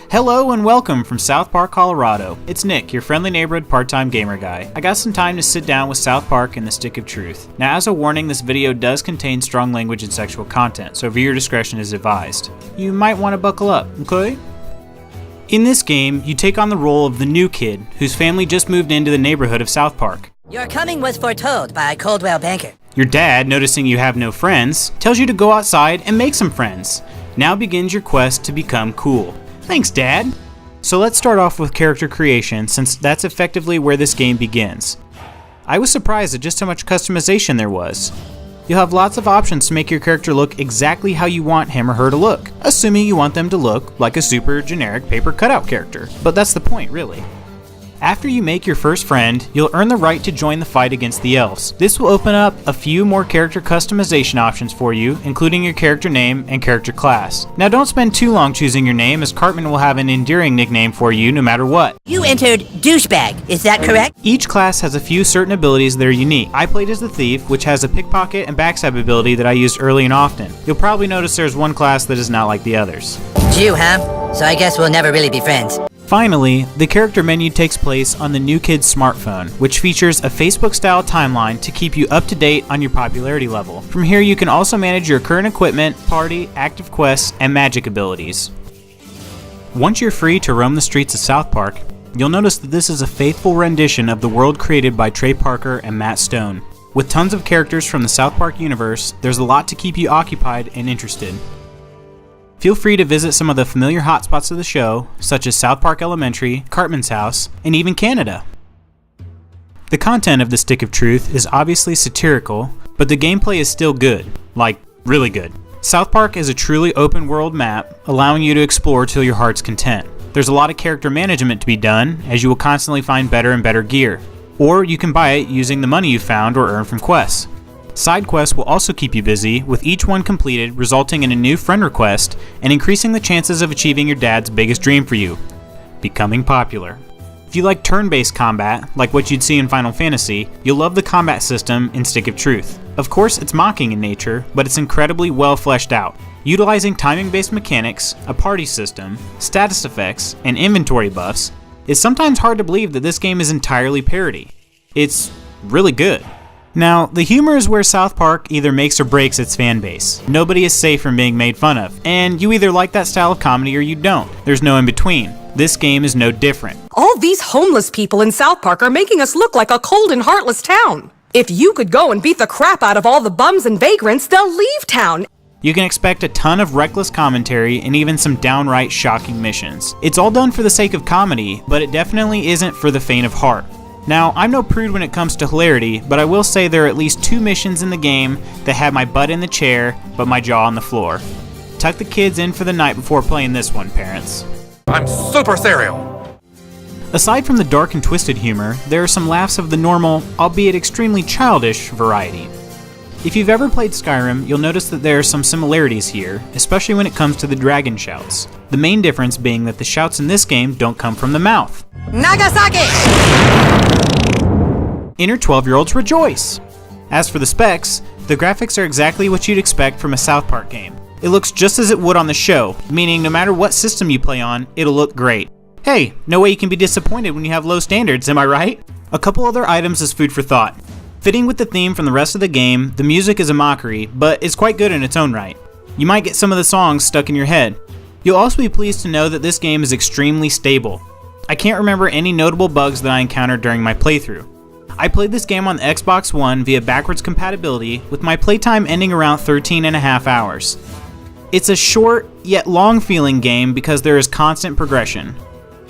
Hello and welcome from South Park, Colorado. It's Nick, your friendly neighborhood part-time gamer guy. I got some time to sit down with South Park and the Stick of Truth. Now, as a warning, this video does contain strong language and sexual content, so viewer discretion is advised. You might want to buckle up, okay? In this game, you take on the role of the new kid, whose family just moved into the neighborhood of South Park. Your coming was foretold by a Coldwell banker. Your dad, noticing you have no friends, tells you to go outside and make some friends. Now begins your quest to become cool. Thanks, Dad! So let's start off with character creation, since that's effectively where this game begins. I was surprised at just how much customization there was. You'll have lots of options to make your character look exactly how you want him or her to look, assuming you want them to look like a super generic paper cutout character. But that's the point, really. After you make your first friend, you'll earn the right to join the fight against the elves. This will open up a few more character customization options for you, including your character name and character class. Now don't spend too long choosing your name, as Cartman will have an endearing nickname for you no matter what. You entered douchebag, is that correct? Each class has a few certain abilities that are unique. I played as the Thief, which has a pickpocket and backstab ability that I used early and often. You'll probably notice there's one class that is not like the others. Jew, huh? So I guess we'll never really be friends. Finally, the character menu takes place on the new kid's smartphone, which features a Facebook-style timeline to keep you up to date on your popularity level. From here, you can also manage your current equipment, party, active quests, and magic abilities. Once you're free to roam the streets of South Park, you'll notice that this is a faithful rendition of the world created by Trey Parker and Matt Stone. With tons of characters from the South Park universe, there's a lot to keep you occupied and interested. Feel free to visit some of the familiar hotspots of the show, such as South Park Elementary, Cartman's house, and even Canada. The content of the Stick of Truth is obviously satirical, but the gameplay is still good, like really good. South Park is a truly open world map, allowing you to explore till your heart's content. There's a lot of character management to be done, as you will constantly find better and better gear, or you can buy it using the money you found or earned from quests. Side quests will also keep you busy, with each one completed resulting in a new friend request and increasing the chances of achieving your dad's biggest dream for you, becoming popular. If you like turn-based combat, like what you'd see in Final Fantasy, you'll love the combat system in Stick of Truth. Of course, it's mocking in nature, but it's incredibly well fleshed out. Utilizing timing-based mechanics, a party system, status effects, and inventory buffs, it's sometimes hard to believe that this game is entirely parody. It's really good. Now, the humor is where South Park either makes or breaks its fan base. Nobody is safe from being made fun of, and you either like that style of comedy or you don't. There's no in between. This game is no different. All these homeless people in South Park are making us look like a cold and heartless town. If you could go and beat the crap out of all the bums and vagrants, they'll leave town. You can expect a ton of reckless commentary and even some downright shocking missions. It's all done for the sake of comedy, but it definitely isn't for the faint of heart. Now, I'm no prude when it comes to hilarity, but I will say there are at least 2 missions in the game that have my butt in the chair, but my jaw on the floor. Tuck the kids in for the night before playing this one, parents. I'm super cereal! Aside from the dark and twisted humor, there are some laughs of the normal, albeit extremely childish, variety. If you've ever played Skyrim, you'll notice that there are some similarities here, especially when it comes to the dragon shouts. The main difference being that the shouts in this game don't come from the mouth. Nagasaki! Inner 12-year-olds rejoice! As for the specs, the graphics are exactly what you'd expect from a South Park game. It looks just as it would on the show, meaning no matter what system you play on, it'll look great. Hey, no way you can be disappointed when you have low standards, am I right? A couple other items as food for thought. Fitting with the theme from the rest of the game, the music is a mockery, but it's quite good in its own right. You might get some of the songs stuck in your head. You'll also be pleased to know that this game is extremely stable. I can't remember any notable bugs that I encountered during my playthrough. I played this game on the Xbox One via backwards compatibility, with my playtime ending around 13.5 hours. It's a short, yet long feeling game because there is constant progression.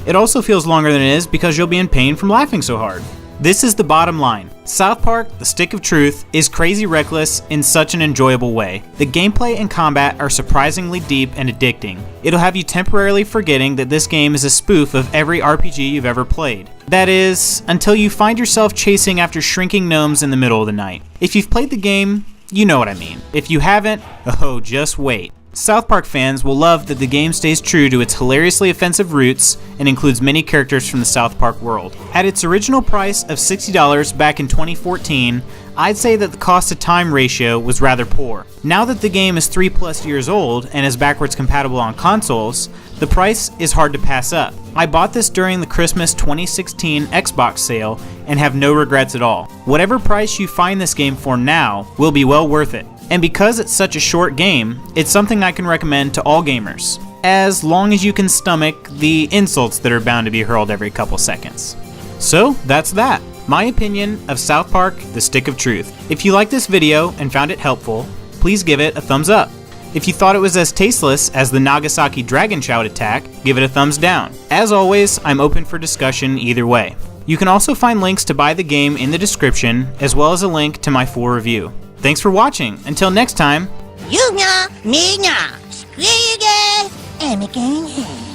It also feels longer than it is because you'll be in pain from laughing so hard. This is the bottom line. South Park, the Stick of Truth, is crazy reckless in such an enjoyable way. The gameplay and combat are surprisingly deep and addicting. It'll have you temporarily forgetting that this game is a spoof of every RPG you've ever played. That is, until you find yourself chasing after shrinking gnomes in the middle of the night. If you've played the game, you know what I mean. If you haven't, oh, just wait. South Park fans will love that the game stays true to its hilariously offensive roots and includes many characters from the South Park world. At its original price of $60 back in 2014, I'd say that the cost to time ratio was rather poor. Now that the game is 3+ years old and is backwards compatible on consoles, the price is hard to pass up. I bought this during the Christmas 2016 Xbox sale and have no regrets at all. Whatever price you find this game for now will be well worth it. And because it's such a short game, it's something I can recommend to all gamers, as long as you can stomach the insults that are bound to be hurled every couple seconds. So that's that. My opinion of South Park: The Stick of Truth. If you liked this video and found it helpful, please give it a thumbs up. If you thought it was as tasteless as the Nagasaki Dragon Shout attack, give it a thumbs down. As always, I'm open for discussion either way. You can also find links to buy the game in the description, as well as a link to my full review. Thanks for watching. Until next time. You know, me know. Screw you guys. I'm going home.